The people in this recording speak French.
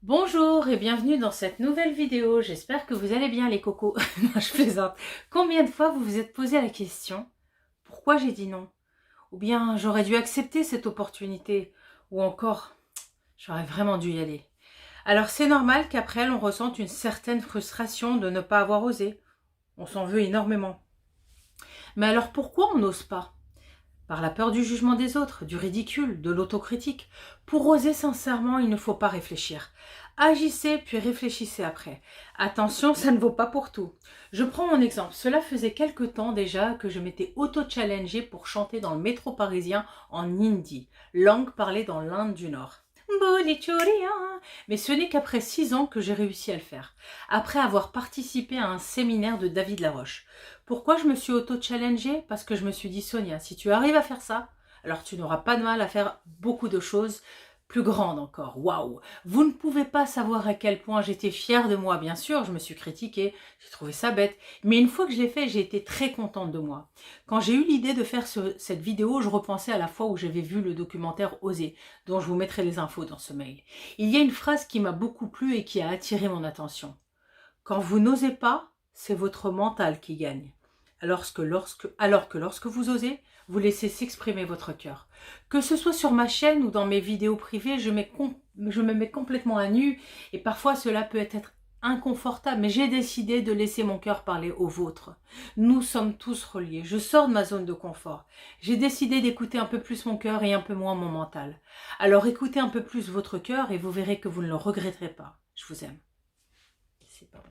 Bonjour et bienvenue dans cette nouvelle vidéo. J'espère que vous allez bien les cocos. Non, je plaisante. Combien de fois vous vous êtes posé la question « Pourquoi j'ai dit non ?» Ou bien « J'aurais dû accepter cette opportunité » ou encore « J'aurais vraiment dû y aller ». Alors c'est normal qu'après on ressente une certaine frustration de ne pas avoir osé. On s'en veut énormément. Mais alors pourquoi on n'ose pas ? Par la peur du jugement des autres, du ridicule, de l'autocritique. Pour oser sincèrement, il ne faut pas réfléchir. Agissez puis réfléchissez après. Attention, ça ne vaut pas pour tout. Je prends mon exemple. Cela faisait quelque temps déjà que je m'étais auto-challengée pour chanter dans le métro parisien en hindi, langue parlée dans l'Inde du Nord. Mais ce n'est qu'après 6 ans que j'ai réussi à le faire, après avoir participé à un séminaire de David Laroche. Pourquoi je me suis auto-challengée ? Parce que je me suis dit, Sonia, si tu arrives à faire ça, alors tu n'auras pas de mal à faire beaucoup de choses plus grandes encore. Waouh ! Vous ne pouvez pas savoir à quel point j'étais fière de moi. Bien sûr, je me suis critiquée, j'ai trouvé ça bête. Mais une fois que je l'ai fait, j'ai été très contente de moi. Quand j'ai eu l'idée de faire cette vidéo, je repensais à la fois où j'avais vu le documentaire Oser, dont je vous mettrai les infos dans ce mail. Il y a une phrase qui m'a beaucoup plu et qui a attiré mon attention. Quand vous n'osez pas, c'est votre mental qui gagne. Alors que lorsque vous osez, vous laissez s'exprimer votre cœur. Que ce soit sur ma chaîne ou dans mes vidéos privées, je me mets complètement à nu et parfois cela peut être inconfortable, mais j'ai décidé de laisser mon cœur parler au vôtre. Nous sommes tous reliés. Je sors de ma zone de confort. J'ai décidé d'écouter un peu plus mon cœur et un peu moins mon mental. Alors écoutez un peu plus votre cœur et vous verrez que vous ne le regretterez pas. Je vous aime. C'est pas